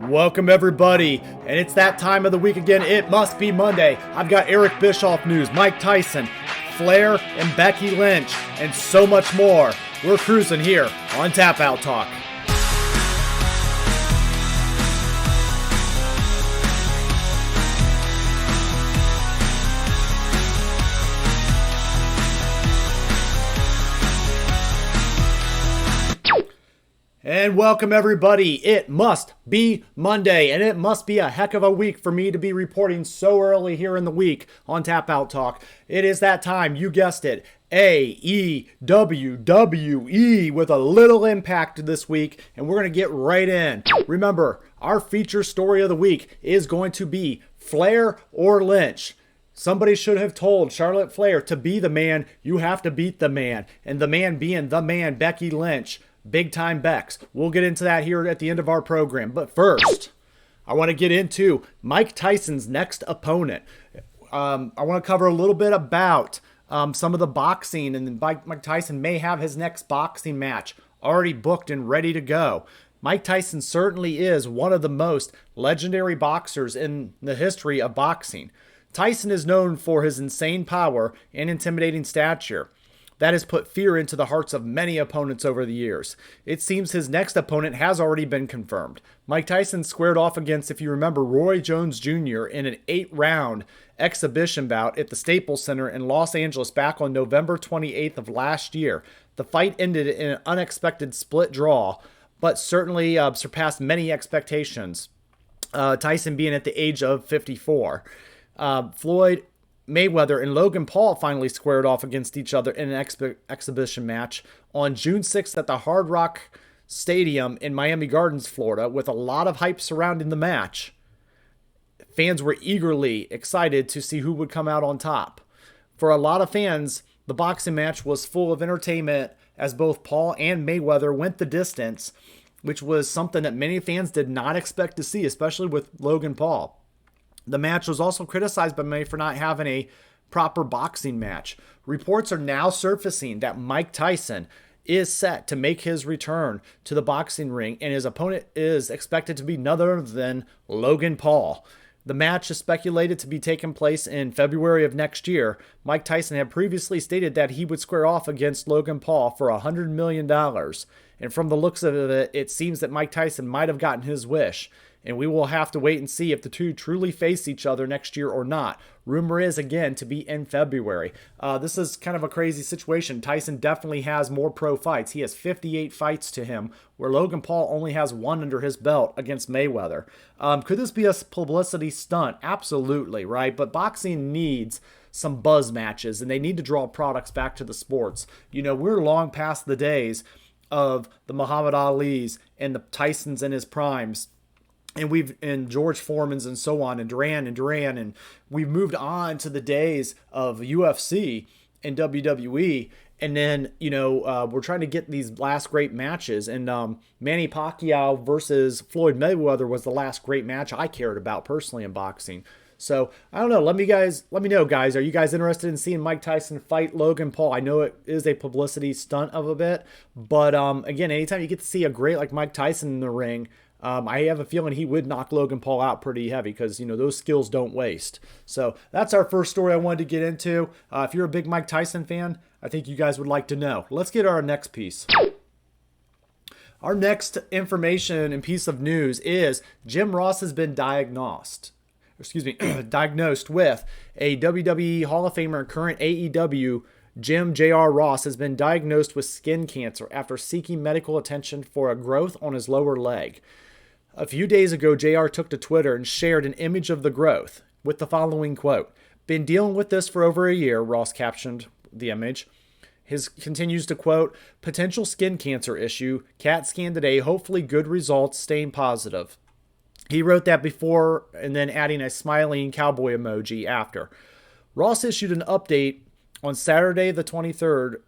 Welcome everybody, and it's that time of the week again. It must be Monday. I've got Eric Bischoff news, Mike Tyson, Flair, and Becky Lynch, and so much more. We're cruising here on Tap Out Talk. And welcome everybody. It must be Monday, and it must be a heck of a week for me to be reporting so early here in the week on Tap Out Talk. It is that time, you guessed it, AEWWE with a little impact this week, and we're going to get right in. Remember, our feature story of the week is going to be Flair or Lynch. Somebody should have told Charlotte Flair to be the man, you have to beat the man, and the man being the man, Becky Lynch. Big time Bex. We'll get into that here at the end of our program. But first, I want to get into Mike Tyson's next opponent. I want to cover a little bit about some of the boxing, and then Mike Tyson may have his next boxing match already booked and ready to go. Mike Tyson certainly is one of the most legendary boxers in the history of boxing. Tyson is known for his insane power and intimidating stature. That has put fear into the hearts of many opponents over the years. It seems his next opponent has already been confirmed. Mike Tyson squared off against, if you remember, Roy Jones Jr. in an 8-round exhibition bout at the Staples Center in Los Angeles back on November 28th of last year. The fight ended in an unexpected split draw, but certainly surpassed many expectations, Tyson being at the age of 54. Floyd Mayweather and Logan Paul finally squared off against each other in an exhibition match on June 6th at the Hard Rock Stadium in Miami Gardens, Florida, with a lot of hype surrounding the match. Fans were eagerly excited to see who would come out on top. For a lot of fans, the boxing match was full of entertainment as both Paul and Mayweather went the distance, which was something that many fans did not expect to see, especially with Logan Paul. The match was also criticized by many for not having a proper boxing match. Reports are now surfacing that Mike Tyson is set to make his return to the boxing ring, and his opponent is expected to be none other than Logan Paul. The match is speculated to be taking place in February of next year. Mike Tyson had previously stated that he would square off against Logan Paul for $100 million. And from the looks of it, it seems that Mike Tyson might have gotten his wish. And we will have to wait and see if the two truly face each other next year or not. Rumor is, again, to be in February. This is kind of a crazy situation. Tyson definitely has more pro fights. He has 58 fights to him, where Logan Paul only has one under his belt against Mayweather. Could this be a publicity stunt? Absolutely, right? But boxing needs some buzz matches, and they need to draw products back to the sports. You know, we're long past the days of the Muhammad Ali's and the Tysons in his primes. And George Foreman's and so on, and Duran, and we've moved on to the days of UFC and WWE. And then, we're trying to get these last great matches. And Manny Pacquiao versus Floyd Mayweather was the last great match I cared about personally in boxing. So, I don't know. Let me know, guys. Are you guys interested in seeing Mike Tyson fight Logan Paul? I know it is a publicity stunt of a bit. But, again, anytime you get to see a great like Mike Tyson in the ring, I have a feeling he would knock Logan Paul out pretty heavy because, those skills don't waste. So that's our first story I wanted to get into. If you're a big Mike Tyson fan, I think you guys would like to know. Let's get our next piece. Our next information and piece of news is Jim Ross has been diagnosed with a WWE Hall of Famer and current AEW Jim J.R. Ross has been diagnosed with skin cancer after seeking medical attention for a growth on his lower leg. A few days ago, JR took to Twitter and shared an image of the growth with the following quote, "Been dealing with this for over a year," Ross captioned the image. His continues to quote, "Potential skin cancer issue, CAT scan today, hopefully good results, staying positive." He wrote that before and then adding a smiling cowboy emoji after. Ross issued an update on Saturday the 23rd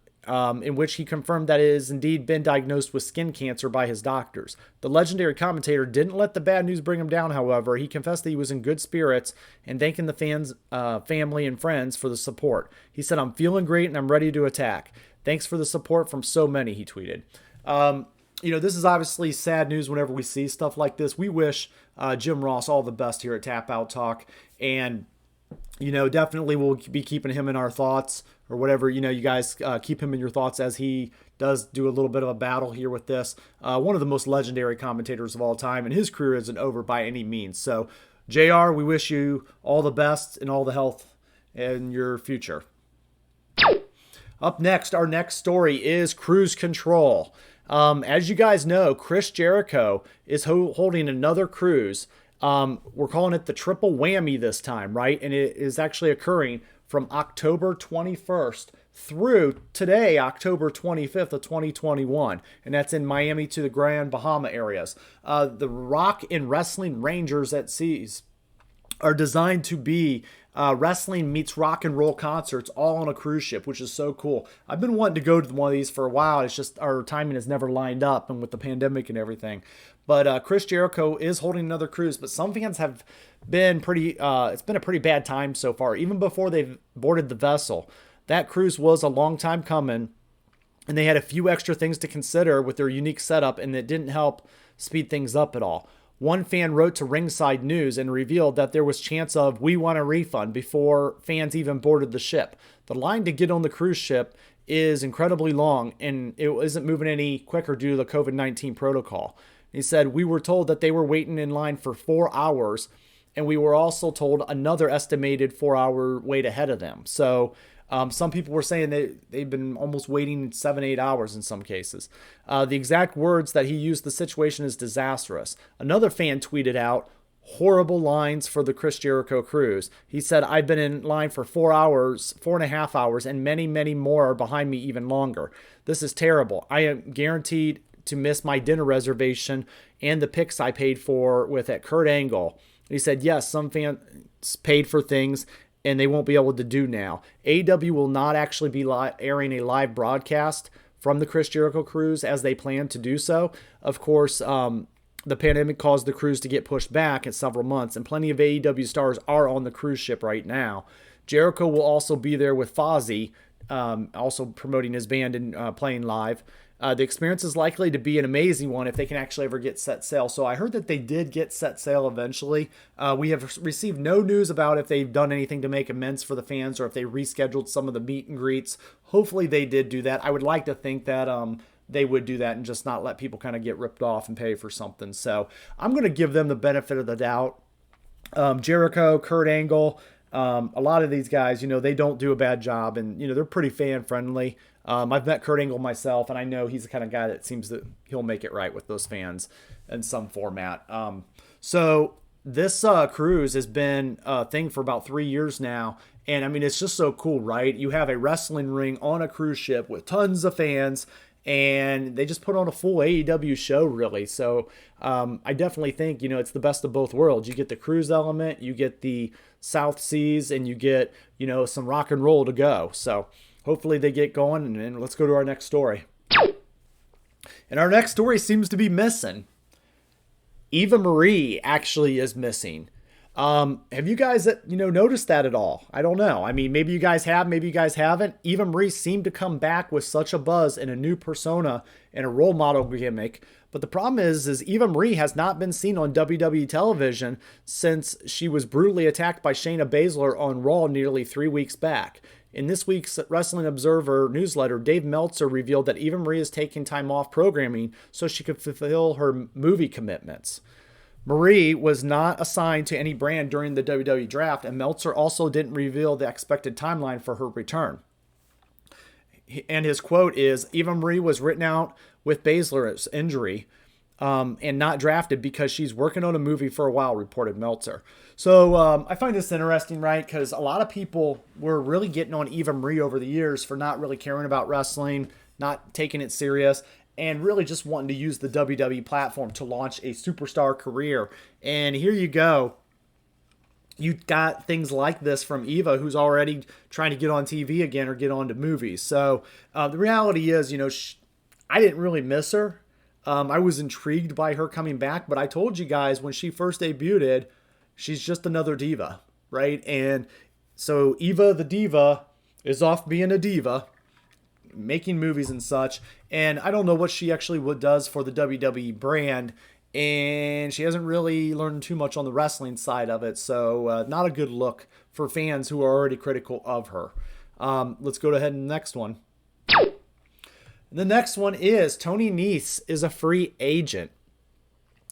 in which he confirmed that it has indeed been diagnosed with skin cancer by his doctors. The legendary commentator didn't let the bad news bring him down, however. He confessed that he was in good spirits and thanking the fans, family, and friends for the support. He said, "I'm feeling great and I'm ready to attack. Thanks for the support from so many," he tweeted. this is obviously sad news whenever we see stuff like this. We wish Jim Ross all the best here at Tap Out Talk. And, definitely we'll be keeping him in our thoughts or whatever. You guys keep him in your thoughts as he does do a little bit of a battle here with this. One of the most legendary commentators of all time, and his career isn't over by any means. So, JR, we wish you all the best and all the health in your future. Up next, our next story is Cruise Control. As you guys know, Chris Jericho is holding another cruise. We're calling it the triple whammy this time, right? And it is actually occurring from October 21st through today, October 25th of 2021. And that's in Miami to the Grand Bahama areas. The Rock and Wrestling Rangers at Seas are designed to be wrestling meets rock and roll concerts all on a cruise ship, which is so cool. I've been wanting to go to one of these for a while. It's just our timing has never lined up, and with the pandemic and everything. But Chris Jericho is holding another cruise, but some fans have been it's been a pretty bad time so far. Even before they've boarded the vessel, that cruise was a long time coming, and they had a few extra things to consider with their unique setup, and it didn't help speed things up at all. One fan wrote to Ringside News and revealed that there was chance of "we want a refund" before fans even boarded the ship. The line to get on the cruise ship is incredibly long, and it isn't moving any quicker due to the COVID-19 protocol. He said, "We were told that they were waiting in line for 4 hours, and we were also told another estimated 4-hour wait ahead of them." So some people were saying they've been almost waiting 7-8 hours in some cases. The exact words that he used, "the situation is disastrous." Another fan tweeted out, "Horrible lines for the Chris Jericho cruise." He said, "I've been in line for 4 hours, 4.5 hours, and many, many more are behind me even longer. This is terrible. I am guaranteed to miss my dinner reservation and the pics I paid for with at Kurt Angle." He said, "Yes, some fans paid for things and they won't be able to do now. AEW will not actually be airing a live broadcast from the Chris Jericho cruise as they plan to do so. Of course, the pandemic caused the cruise to get pushed back in several months, and plenty of AEW stars are on the cruise ship right now. Jericho will also be there with Fozzy, also promoting his band and playing live. The experience is likely to be an amazing one if they can actually ever get set sail." So I heard that they did get set sail eventually. We have received no news about if they've done anything to make amends for the fans or if they rescheduled some of the meet and greets. Hopefully they did do that. I would like to think that they would do that and just not let people kind of get ripped off and pay for something. So I'm going to give them the benefit of the doubt. Jericho, Kurt Angle, a lot of these guys, they don't do a bad job, and, they're pretty fan friendly. I've met Kurt Angle myself, and I know he's the kind of guy that seems that he'll make it right with those fans in some format. So this cruise has been a thing for about 3 years now. And I mean, it's just so cool, right? You have a wrestling ring on a cruise ship with tons of fans, and they just put on a full AEW show, really. So I definitely think, it's the best of both worlds. You get the cruise element, you get the South Seas, and you get, some rock and roll to go. So hopefully they get going, and let's go to our next story. And our next story seems to be missing. Eva Marie actually is missing. Have you guys, noticed that at all? I don't know. I mean, maybe you guys have, maybe you guys haven't. Eva Marie seemed to come back with such a buzz and a new persona and a role model gimmick. But the problem is Eva Marie has not been seen on WWE television since she was brutally attacked by Shayna Baszler on Raw nearly 3 weeks back. In this week's Wrestling Observer newsletter, Dave Meltzer revealed that Eva Marie is taking time off programming so she could fulfill her movie commitments. Marie was not assigned to any brand during the WWE draft, and Meltzer also didn't reveal the expected timeline for her return. And his quote is, "Eva Marie was written out with Baszler's injury and not drafted because she's working on a movie for a while," reported Meltzer. So I find this interesting, right? Because a lot of people were really getting on Eva Marie over the years for not really caring about wrestling, not taking it serious, and really just wanting to use the WWE platform to launch a superstar career. And here you go. You got things like this from Eva, who's already trying to get on TV again or get onto movies. So the reality is, I didn't really miss her. I was intrigued by her coming back, but I told you guys when she first debuted, she's just another diva, right? And so Eva the Diva is off being a diva. making movies and such. And I don't know what she actually does for the WWE brand. And she hasn't really learned too much on the wrestling side of it. So not a good look for fans who are already critical of her. Let's go ahead and the next one. The next one is Tony Nese is a free agent.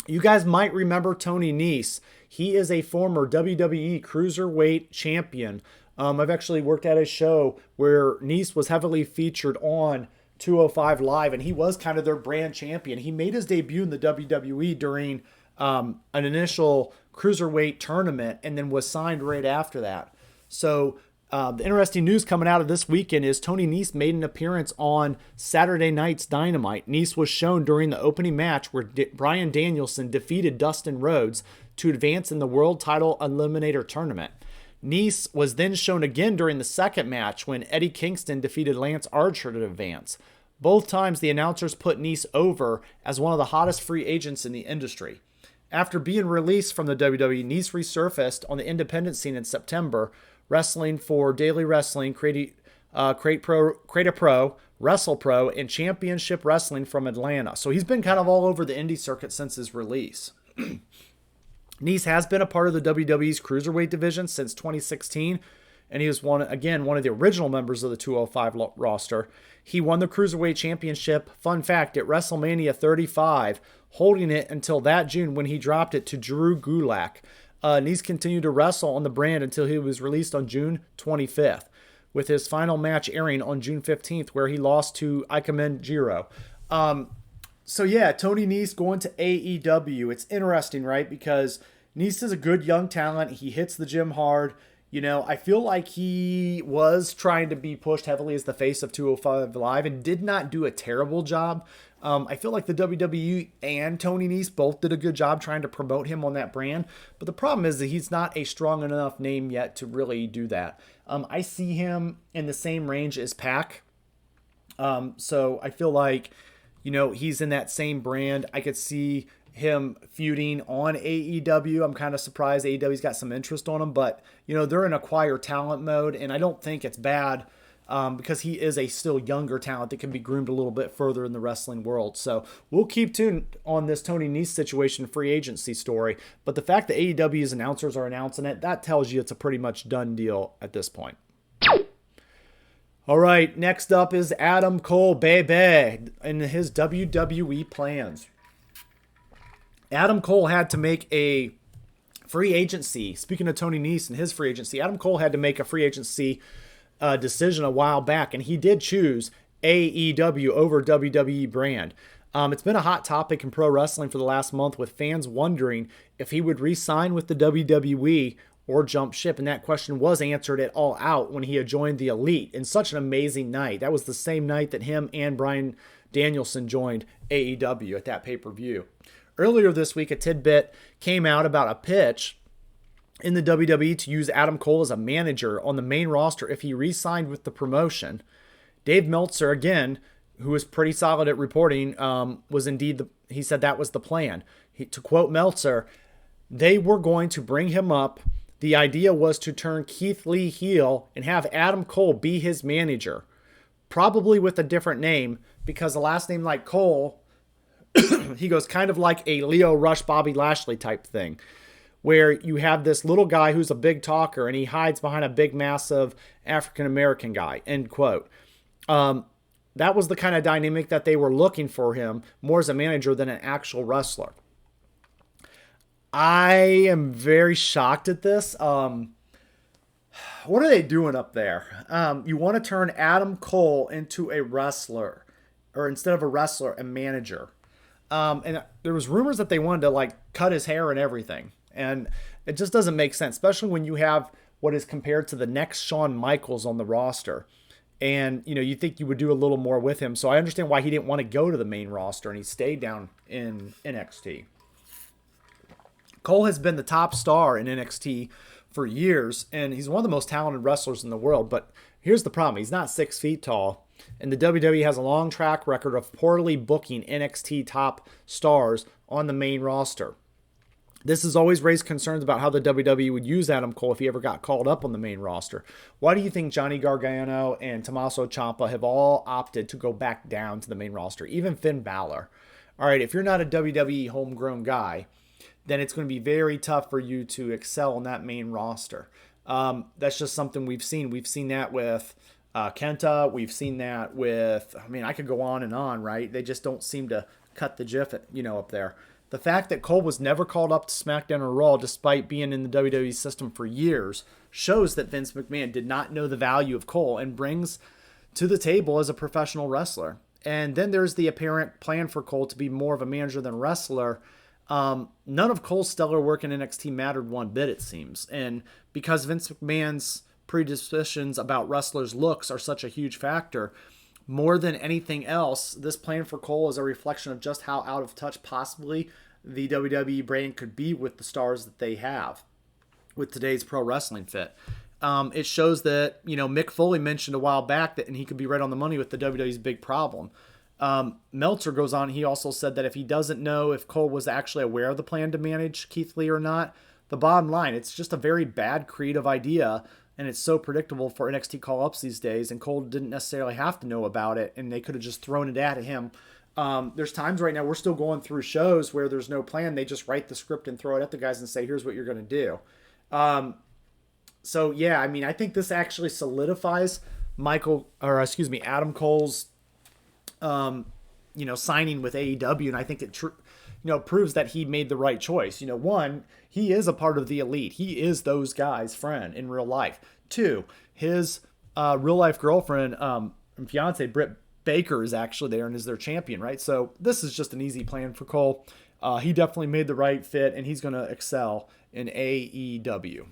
You guys might remember Tony Nese. He is a former WWE Cruiserweight champion. I've actually worked at a show where Nese was heavily featured on 205 Live, and he was kind of their brand champion. He made his debut in the WWE during an initial Cruiserweight tournament and then was signed right after that. So the interesting news coming out of this weekend is Tony Nese made an appearance on Saturday night's Dynamite. Nese was shown during the opening match where Bryan Danielson defeated Dustin Rhodes to advance in the World Title Eliminator Tournament. Nese was then shown again during the second match when Eddie Kingston defeated Lance Archer to advance. Both times the announcers put Nese over as one of the hottest free agents in the industry. After being released from the WWE, Nese resurfaced on the independent scene in September, wrestling for Daily Wrestling, Create a Pro, Wrestle Pro, and Championship Wrestling from Atlanta. So he's been kind of all over the indie circuit since his release. Nese has been a part of the WWE's Cruiserweight division since 2016, and he was one of the original members of the 205 roster. He won the Cruiserweight Championship, fun fact, at WrestleMania 35, holding it until that June when he dropped it to Drew Gulak. Nese continued to wrestle on the brand until he was released on June 25th, with his final match airing on June 15th, where he lost to Ikemen Jiro. So yeah, Tony Nese going to AEW. It's interesting, right? Because Nese is a good young talent. He hits the gym hard. You know, I feel like he was trying to be pushed heavily as the face of 205 Live and did not do a terrible job. I feel like the WWE and Tony Nese both did a good job trying to promote him on that brand. But the problem is that he's not a strong enough name yet to really do that. I see him in the same range as Pac. So I feel like, you know, he's in that same brand. I could see him feuding on AEW. I'm kind of surprised AEW's got some interest on him, but you know, they're in acquire talent mode, and I don't think it's bad because he is a still younger talent that can be groomed a little bit further in the wrestling world. So we'll keep tuned on this Tony Nese situation, free agency story. But the fact that AEW's announcers are announcing it, that tells you it's a pretty much done deal at this point. All right, next up is Adam Cole, baby, and his WWE plans. Adam Cole had to make a free agency. Speaking of Tony Nese and his free agency, Adam Cole had to make a free agency decision a while back, and he did choose AEW over WWE brand. It's been a hot topic in pro wrestling for the last month, with fans wondering if he would re-sign with the WWE or jump ship, and that question was answered at All Out when he had joined the Elite in such an amazing night. That was the same night that him and Bryan Danielson joined AEW at that pay-per-view. Earlier this week, a tidbit came out about a pitch in the WWE to use Adam Cole as a manager on the main roster if he re-signed with the promotion. Dave Meltzer, again, who was pretty solid at reporting, was indeed he said that was the plan. To quote Meltzer, they were going to bring him up. The idea was to turn Keith Lee heel and have Adam Cole be his manager, probably with a different name, because the last name like Cole, he goes kind of like a Leo Rush, Bobby Lashley type thing, where you have this little guy who's a big talker and he hides behind a big, massive African-American guy, end quote. That was the kind of dynamic that they were looking for him, more as a manager than an actual wrestler. I am very shocked at this. What are they doing up there? You want to turn Adam Cole into a wrestler, or instead of a wrestler, a manager. And there was rumors that they wanted to like cut his hair and everything. And it just doesn't make sense, especially when you have what is compared to the next Shawn Michaels on the roster. And, you know, you think you would do a little more with him. So I understand why he didn't want to go to the main roster and he stayed down in NXT. Cole has been the top star in NXT for years, and he's one of the most talented wrestlers in the world. But here's the problem. He's not 6 feet tall, and the WWE has a long track record of poorly booking NXT top stars on the main roster. This has always raised concerns about how the WWE would use Adam Cole if he ever got called up on the main roster. Why do you think Johnny Gargano and Tommaso Ciampa have all opted to go back down to the main roster? Even Finn Balor. All right, if you're not a WWE homegrown guy, then it's going to be very tough for you to excel on that main roster. That's just something we've seen. We've seen that with Kenta. We've seen that with, I mean, I could go on and on, right? They just don't seem to cut the jiff, up there. The fact that Cole was never called up to SmackDown or Raw despite being in the WWE system for years shows that Vince McMahon did not know the value of Cole and brings to the table as a professional wrestler. And then there's the apparent plan for Cole to be more of a manager than wrestler. None of Cole's stellar work in NXT mattered one bit, it seems. And because Vince McMahon's predispositions about wrestlers' looks are such a huge factor, more than anything else, this plan for Cole is a reflection of just how out of touch possibly the WWE brand could be with the stars that they have with today's pro wrestling fit. It shows that, Mick Foley mentioned a while back that, and he could be right on the money with the WWE's big problem. Meltzer goes on, he also said that if he doesn't know if Cole was actually aware of the plan to manage Keith Lee or not, the bottom line, it's just a very bad creative idea. And it's so predictable for NXT call-ups these days, and Cole didn't necessarily have to know about it, and they could have just thrown it at him. There's times right now we're still going through shows where there's no plan. They just write the script and throw it at the guys and say, here's what you're going to do. So, yeah, I mean, I think this actually solidifies Adam Cole's, signing with AEW, and I think it proves that he made the right choice. One, he is a part of the elite. He is those guys' friend in real life. Two, his real life girlfriend and fiance, Britt Baker, is actually there and is their champion, right? So this is just an easy plan for Cole. He definitely made the right fit, and he's going to excel in AEW.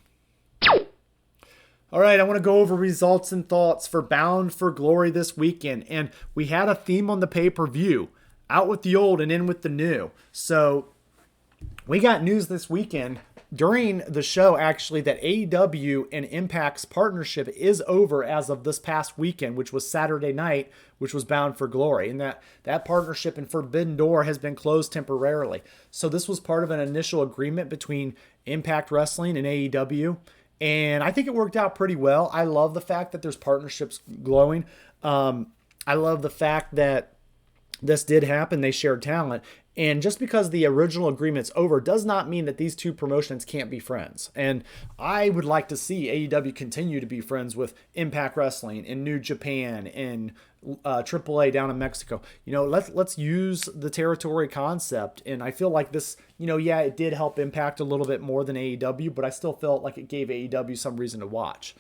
All right, I want to go over results and thoughts for Bound for Glory this weekend. And we had a theme on the pay-per-view. Out with the old and in with the new. So we got news this weekend during the show, actually, that AEW and Impact's partnership is over as of this past weekend, which was Saturday night, which was Bound for Glory. And that partnership and Forbidden Door has been closed temporarily. So this was part of an initial agreement between Impact Wrestling and AEW. And I think it worked out pretty well. I love the fact that there's partnerships glowing. I love the fact that this did happen. They shared talent. And just because the original agreement's over does not mean that these two promotions can't be friends. And I would like to see AEW continue to be friends with Impact Wrestling in New Japan and AAA down in Mexico. Let's use the territory concept. And I feel like this, it did help Impact a little bit more than AEW, but I still felt like it gave AEW some reason to watch.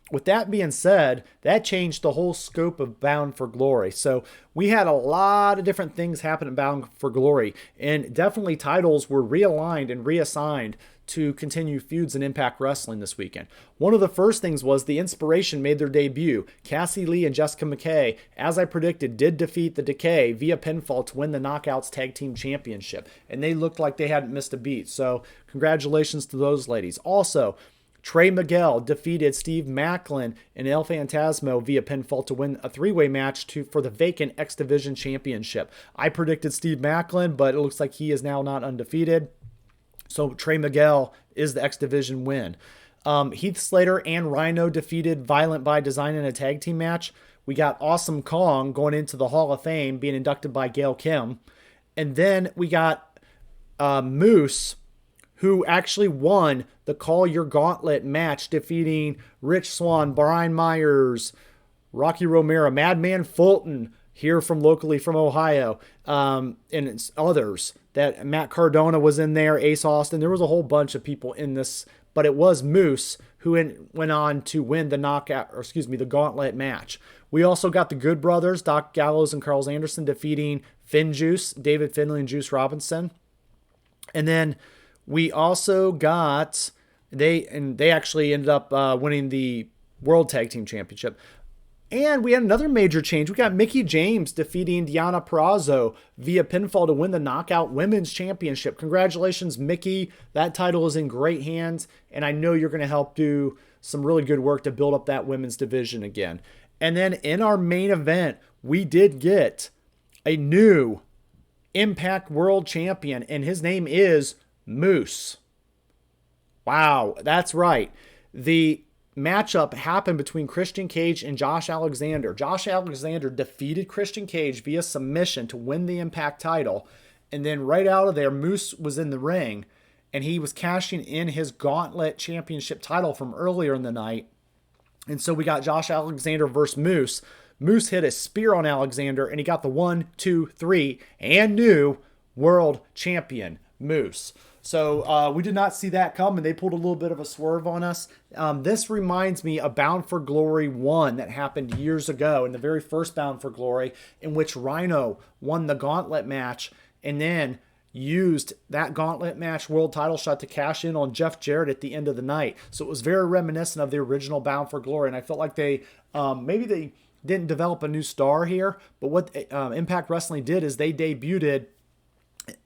With that being said, that changed the whole scope of Bound for Glory. So we had a lot of different things happen in Bound for Glory, and definitely titles were realigned and reassigned to continue feuds in Impact Wrestling this weekend. One of the first things was the Inspiration made their debut. Cassie Lee and Jessica McKay, as I predicted, did defeat the Decay via pinfall to win the Knockouts Tag Team Championship, and they looked like they hadn't missed a beat. So congratulations to those ladies. Also, Trey Miguel defeated Steve Macklin and El Phantasmo via pinfall to win a three-way match for the vacant X Division Championship. I predicted Steve Macklin, but it looks like he is now not undefeated. So Trey Miguel is the X Division win. Heath Slater and Rhino defeated Violent by Design in a tag team match. We got Awesome Kong going into the Hall of Fame, being inducted by Gail Kim. And then we got Moose, who actually won the Call Your Gauntlet match, defeating Rich Swann, Brian Myers, Rocky Romero, Madman Fulton, here from locally from Ohio, and others. That Matt Cardona was in there, Ace Austin. There was a whole bunch of people in this, but it was Moose who went on to win the Gauntlet match. We also got the Good Brothers, Doc Gallows and Carl Anderson, defeating Finn Juice, David Finlay and Juice Robinson. And then we also got, they actually ended up winning the World Tag Team Championship. And we had another major change. We got Mickie James defeating Deonna Purrazzo via pinfall to win the Knockout Women's Championship. Congratulations, Mickie. That title is in great hands, and I know you're going to help do some really good work to build up that women's division again. And then in our main event, we did get a new Impact World Champion, and his name is Moose. Wow, that's right. The matchup happened between Christian Cage and Josh Alexander. Josh Alexander defeated Christian Cage via submission to win the Impact title. And then right out of there, Moose was in the ring, and he was cashing in his Gauntlet Championship title from earlier in the night. And so we got Josh Alexander versus Moose. Moose hit a spear on Alexander, and he got the 1, 2, 3, and new world champion, Moose. So we did not see that come, and they pulled a little bit of a swerve on us. This reminds me of Bound for Glory 1 that happened years ago, in the very first Bound for Glory, in which Rhino won the Gauntlet match and then used that Gauntlet match world title shot to cash in on Jeff Jarrett at the end of the night. So it was very reminiscent of the original Bound for Glory, and I felt like they maybe they didn't develop a new star here, but what Impact Wrestling did is they debuted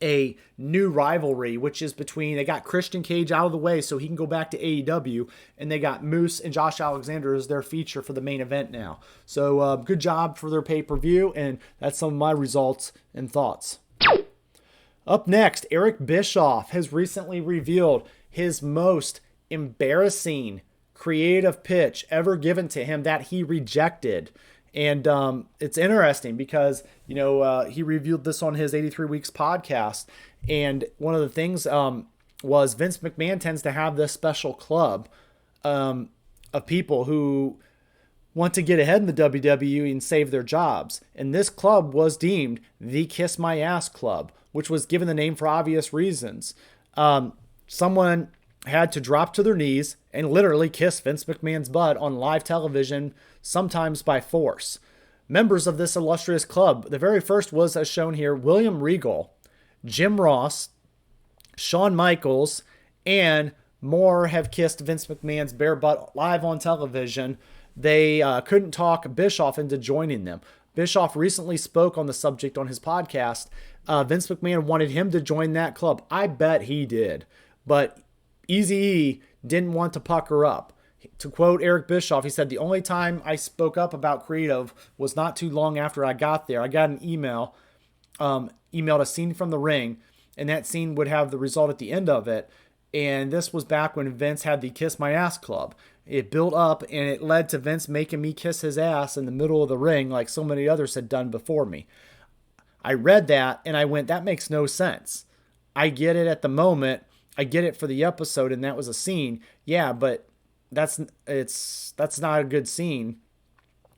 a new rivalry, which is between, they got Christian Cage out of the way so he can go back to AEW, and they got Moose and Josh Alexander as their feature for the main event now. So good job for their pay-per-view, and that's some of my results and thoughts. Up next, Eric Bischoff has recently revealed his most embarrassing creative pitch ever given to him that he rejected. And it's interesting because, he reviewed this on his 83 Weeks podcast. And one of the things was Vince McMahon tends to have this special club of people who want to get ahead in the WWE and save their jobs. And this club was deemed the Kiss My Ass Club, which was given the name for obvious reasons. Someone had to drop to their knees and literally kiss Vince McMahon's butt on live television, sometimes by force. Members of this illustrious club, the very first was, as shown here, William Regal, Jim Ross, Shawn Michaels, and more have kissed Vince McMahon's bare butt live on television. They couldn't talk Bischoff into joining them. Bischoff recently spoke on the subject on his podcast. Vince McMahon wanted him to join that club. I bet he did. But Eazy-E didn't want to pucker up. To quote Eric Bischoff, he said, "The only time I spoke up about creative was not too long after I got there. I got an emailed a scene from the ring, and that scene would have the result at the end of it. And this was back when Vince had the Kiss My Ass Club. It built up, and it led to Vince making me kiss his ass in the middle of the ring like so many others had done before me. I read that, and I went, that makes no sense. I get it at the moment. I get it for the episode, and that was a scene. Yeah, but that's not a good scene.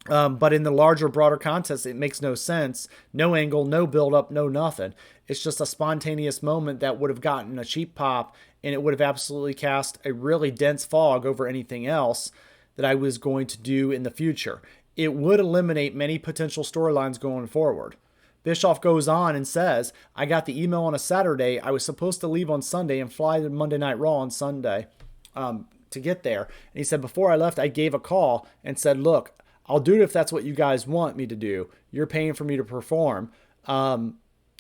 But in the larger, broader context, it makes no sense. No angle, no build-up, no nothing. It's just a spontaneous moment that would have gotten a cheap pop, and it would have absolutely cast a really dense fog over anything else that I was going to do in the future. It would eliminate many potential storylines going forward." Bischoff goes on and says, "I got the email on a Saturday. I was supposed to leave on Sunday and fly to Monday Night Raw on Sunday to get there. And he said, before I left, I gave a call and said, look, I'll do it if that's what you guys want me to do. You're paying for me to perform.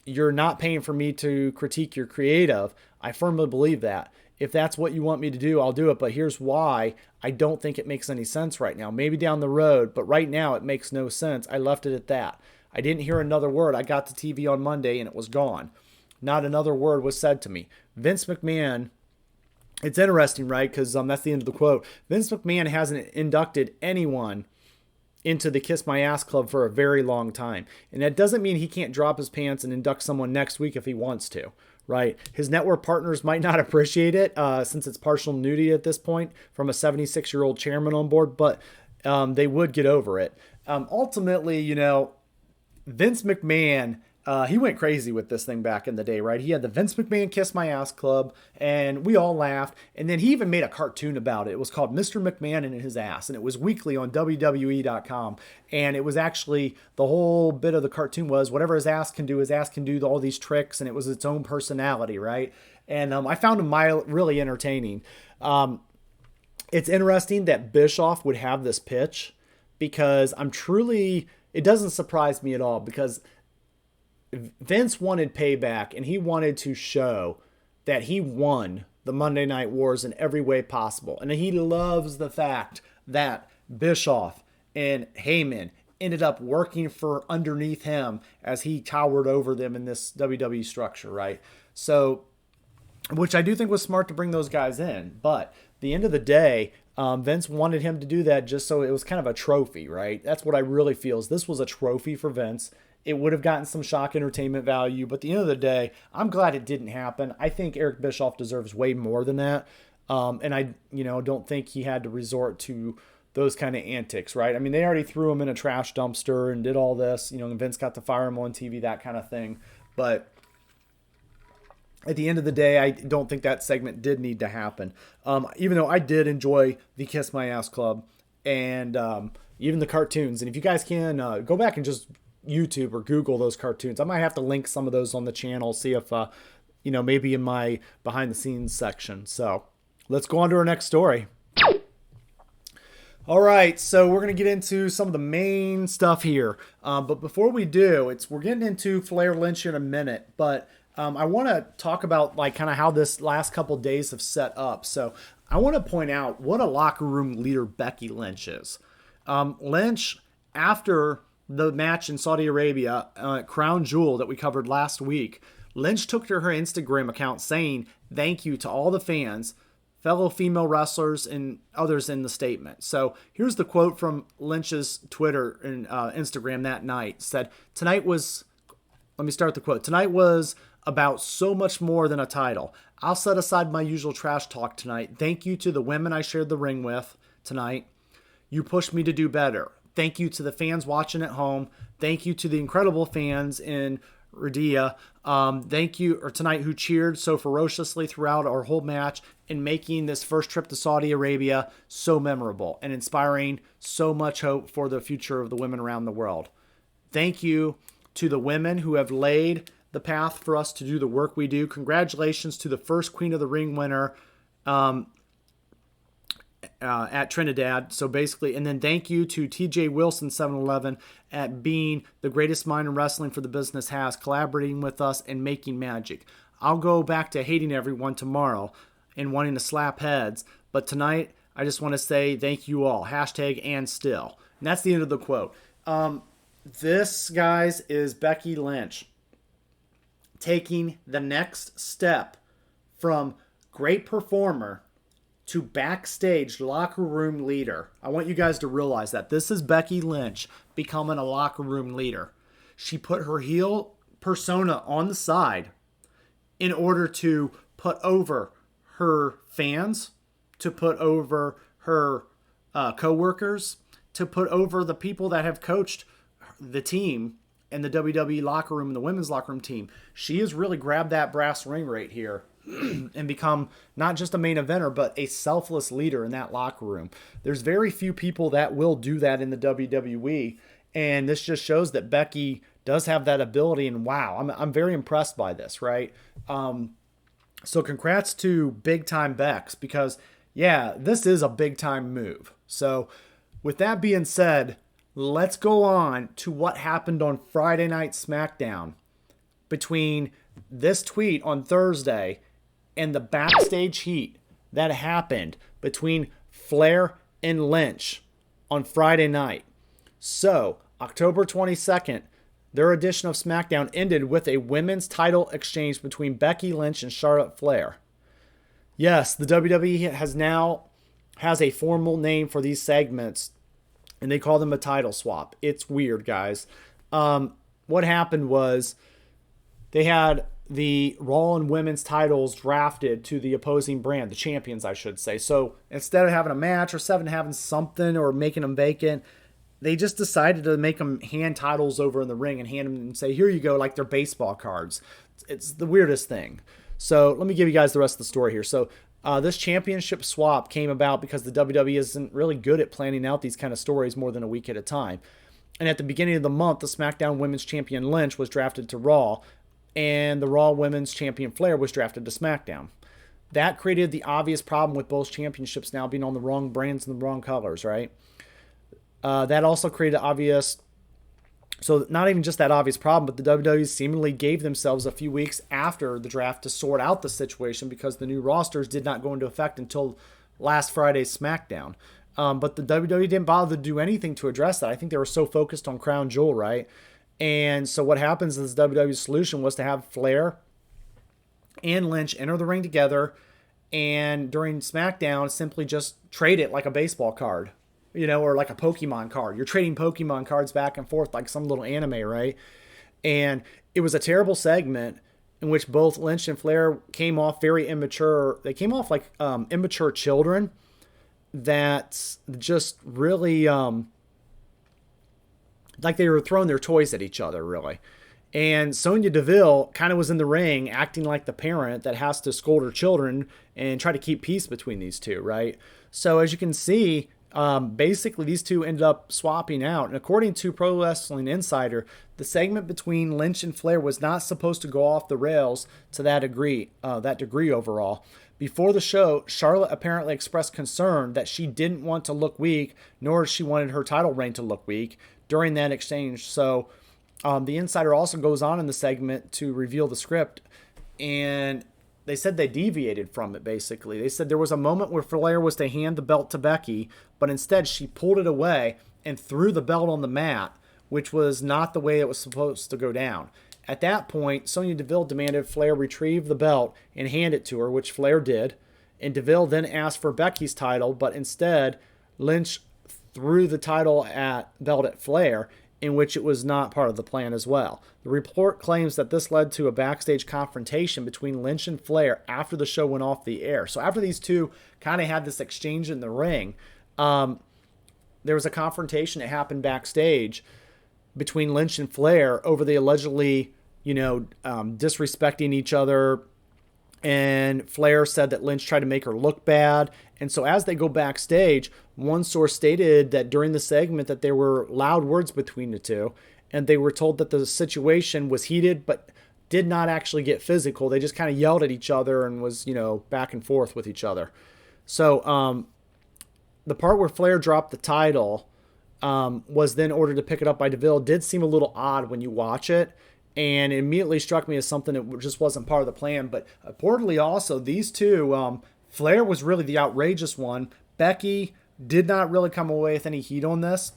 You're not paying for me to critique your creative. I firmly believe that. If that's what you want me to do, I'll do it. But here's why I don't think it makes any sense right now. Maybe down the road, but right now it makes no sense. I left it at that. I didn't hear another word. I got to TV on Monday and it was gone. Not another word was said to me." Vince McMahon, it's interesting, right? Because that's the end of the quote. Vince McMahon hasn't inducted anyone into the Kiss My Ass Club for a very long time. And that doesn't mean he can't drop his pants and induct someone next week if he wants to, right? His network partners might not appreciate it since it's partial nudity at this point from a 76-year-old chairman on board, but they would get over it. Ultimately, Vince McMahon, he went crazy with this thing back in the day, right? He had the Vince McMahon Kiss My Ass Club, and we all laughed. And then he even made a cartoon about it. It was called Mr. McMahon and His Ass, and it was weekly on WWE.com. And it was actually, the whole bit of the cartoon was whatever his ass can do all these tricks, and it was its own personality, right? And I found him really entertaining. It's interesting that Bischoff would have this pitch because it doesn't surprise me at all because Vince wanted payback and he wanted to show that he won the Monday Night Wars in every way possible. And he loves the fact that Bischoff and Heyman ended up working for underneath him as he towered over them in this WWE structure, right? So which I do think was smart to bring those guys in. But at the end of the day, Vince wanted him to do that just so it was kind of a trophy, right? That's what I really feel is this was a trophy for Vince. It would have gotten some shock entertainment value, but at the end of the day, I'm glad it didn't happen. I think Eric Bischoff deserves way more than that. And I, don't think he had to resort to those kind of antics, right? I mean, they already threw him in a trash dumpster and did all this, and Vince got to fire him on TV, that kind of thing. But at the end of the day, I don't think that segment did need to happen. Even though I did enjoy the Kiss My Ass Club and even the cartoons. And if you guys can, go back and just YouTube or Google those cartoons. I might have to link some of those on the channel, see if, maybe in my behind the scenes section. So let's go on to our next story. All right, so we're going to get into some of the main stuff here. But before we do, we're getting into Flair Lynch in a minute, but I want to talk about kind of how this last couple days have set up. So I want to point out what a locker room leader Becky Lynch is. Lynch, after the match in Saudi Arabia, Crown Jewel that we covered last week, Lynch took to her Instagram account saying thank you to all the fans, fellow female wrestlers, and others in the statement. So here's the quote from Lynch's Twitter and Instagram that night. It said, Tonight was about so much more than a title. I'll set aside my usual trash talk tonight. Thank you to the women I shared the ring with tonight. You pushed me to do better. Thank you to the fans watching at home. Thank you to the incredible fans in Riyadh. Thank you tonight who cheered so ferociously throughout our whole match and making this first trip to Saudi Arabia so memorable and inspiring so much hope for the future of the women around the world. Thank you to the women who have laid the path for us to do the work we do. Congratulations to the first Queen of the Ring winner at Trinidad. So basically, and then thank you to TJ Wilson 7-Eleven at being the greatest mind in wrestling for the business has, collaborating with us and making magic. I'll go back to hating everyone tomorrow and wanting to slap heads, but tonight I just want to say thank you all. #and still. And that's the end of the quote. This, guys, is Becky Lynch taking the next step from great performer to backstage locker room leader. I want you guys to realize that this is Becky Lynch becoming a locker room leader. She put her heel persona on the side in order to put over her fans, to put over her co-workers, to put over the people that have coached the team and the WWE locker room and the women's locker room team. She has really grabbed that brass ring right here and become not just a main eventer, but a selfless leader in that locker room. There's very few people that will do that in the WWE, and this just shows that Becky does have that ability, and wow, I'm very impressed by this, right? So congrats to Big Time Bex, because, yeah, this is a big-time move. So with that being said, let's go on to what happened on Friday Night SmackDown between this tweet on Thursday and the backstage heat that happened between Flair and Lynch on Friday night. So, October 22nd, their edition of SmackDown ended with a women's title exchange between Becky Lynch and Charlotte Flair. Yes, the WWE has a formal name for these segments, and they call them a title swap. It's weird, guys. What happened was they had the Raw and women's titles drafted to the opposing brand, the champions, I should say. So instead of having a match or having something or making them vacant, they just decided to make them hand titles over in the ring and hand them and say, here you go, like they're baseball cards. It's the weirdest thing. So let me give you guys the rest of the story here. So this championship swap came about because the WWE isn't really good at planning out these kind of stories more than a week at a time. And at the beginning of the month, the SmackDown Women's Champion Lynch was drafted to Raw, and the Raw Women's Champion Flair was drafted to SmackDown. That created the obvious problem with both championships now being on the wrong brands and the wrong colors, right? That also created so not even just that obvious problem, but the WWE seemingly gave themselves a few weeks after the draft to sort out the situation because the new rosters did not go into effect until last Friday's SmackDown. But the WWE didn't bother to do anything to address that. I think they were so focused on Crown Jewel, right? And so what happens is WWE's solution was to have Flair and Lynch enter the ring together, and during SmackDown, simply just trade it like a baseball card, or like a Pokemon card. You're trading Pokemon cards back and forth like some little anime, right? And it was a terrible segment in which both Lynch and Flair came off very immature. They came off like immature children that just really like they were throwing their toys at each other, really. And Sonya Deville kind of was in the ring acting like the parent that has to scold her children and try to keep peace between these two, right? So as you can see, basically these two ended up swapping out. And according to Pro Wrestling Insider, the segment between Lynch and Flair was not supposed to go off the rails to that degree overall. Before the show, Charlotte apparently expressed concern that she didn't want to look weak, nor she wanted her title reign to look weak during that exchange. So the Insider also goes on in the segment to reveal the script, and they said they deviated from it, basically. They said there was a moment where Flair was to hand the belt to Becky, but instead she pulled it away and threw the belt on the mat, which was not the way it was supposed to go down. At that point, Sonya Deville demanded Flair retrieve the belt and hand it to her, which Flair did, and Deville then asked for Becky's title, but instead Lynch threw the belt at Flair, in which it was not part of the plan as well. The report claims that this led to a backstage confrontation between Lynch and Flair after the show went off the air. So after these two kind of had this exchange in the ring, there was a confrontation that happened backstage between Lynch and Flair over the allegedly, disrespecting each other. And Flair said that Lynch tried to make her look bad. And so as they go backstage, one source stated that during the segment that there were loud words between the two, and they were told that the situation was heated, but did not actually get physical. They just kind of yelled at each other and was, back and forth with each other. So the part where Flair dropped the title was then ordered to pick it up by Deville did seem a little odd when you watch it. And it immediately struck me as something that just wasn't part of the plan. But reportedly also, these two, Flair was really the outrageous one. Becky did not really come away with any heat on this.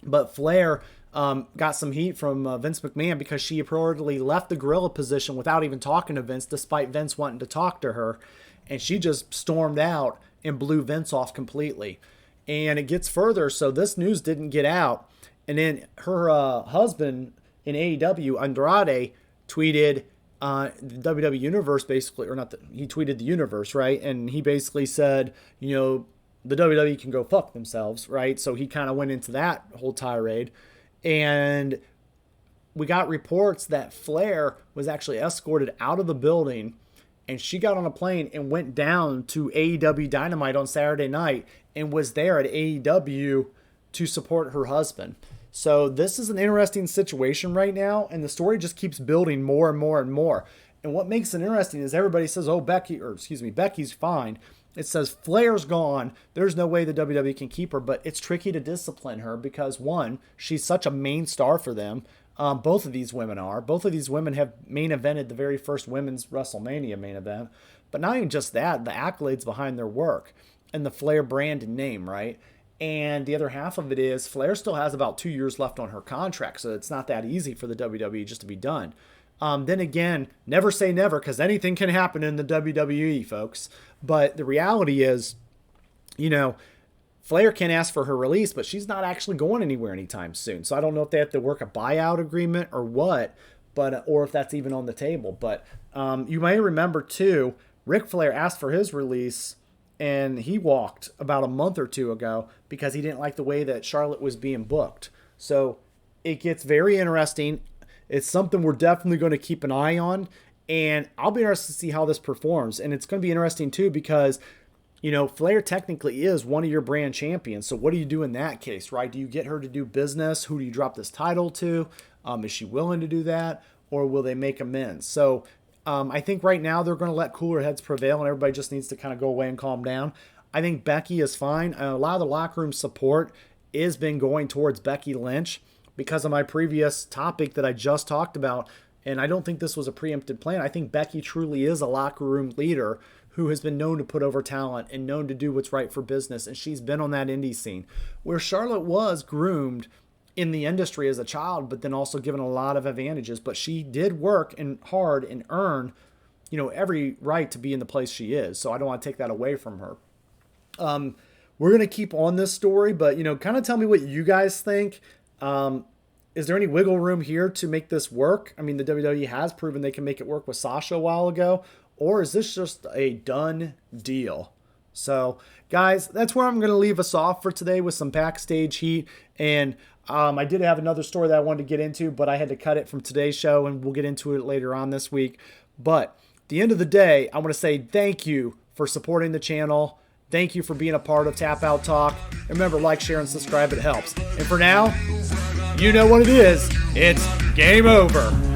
But Flair got some heat from Vince McMahon because she reportedly left the gorilla position without even talking to Vince, despite Vince wanting to talk to her. And she just stormed out and blew Vince off completely. And it gets further. So this news didn't get out. And then her husband in AEW, Andrade, tweeted the WWE Universe basically, he tweeted the Universe, right? And he basically said, the WWE can go fuck themselves, right? So he kind of went into that whole tirade. And we got reports that Flair was actually escorted out of the building, and she got on a plane and went down to AEW Dynamite on Saturday night and was there at AEW to support her husband. So this is an interesting situation right now, and the story just keeps building more and more and more. And what makes it interesting is everybody says, Becky's fine. It says Flair's gone. There's no way the WWE can keep her, but it's tricky to discipline her because, one, she's such a main star for them. Both of these women are. Both of these women have main evented the very first women's WrestleMania main event. But not even just that, the accolades behind their work and the Flair brand and name, right? And the other half of it is Flair still has about 2 years left on her contract, so it's not that easy for the WWE just to be done. Then again, never say never, because anything can happen in the WWE, folks. But the reality is, Flair can ask for her release, but she's not actually going anywhere anytime soon. So I don't know if they have to work a buyout agreement or what, or if that's even on the table. But you may remember, too, Ric Flair asked for his release, and he walked about a month or two ago because he didn't like the way that Charlotte was being booked. So it gets very interesting. It's something we're definitely going to keep an eye on, and I'll be interested to see how this performs. And it's going to be interesting, too, because, Flair technically is one of your brand champions. So what do you do in that case, right? Do you get her to do business? Who do you drop this title to? Is she willing to do that? Or will they make amends? So I think right now they're going to let cooler heads prevail, and everybody just needs to kind of go away and calm down. I think Becky is fine. A lot of the locker room support has been going towards BeckyLynch because of my previous topic that I just talked about, and I don't think this was a preempted plan. I think Becky truly is a locker room leader who has been known to put over talent and known to do what's right for business, and she's been on that indie scene. Where Charlotte was groomed in the industry as a child, but then also given a lot of advantages. But she did work hard and earn every right to be in the place she is. So I don't want to take that away from her. We're going to keep on this story, but, kind of tell me what you guys think. Is there any wiggle room here to make this work? I mean, the WWE has proven they can make it work with Sasha a while ago, or is this just a done deal? So, guys, that's where I'm going to leave us off for today with some backstage heat. And I did have another story that I wanted to get into, but I had to cut it from today's show, and we'll get into it later on this week. But at the end of the day, I want to say thank you for supporting the channel. Thank you for being a part of Tap Out Talk. Remember, like, share, and subscribe. It helps. And for now, you know what it is. It's game over.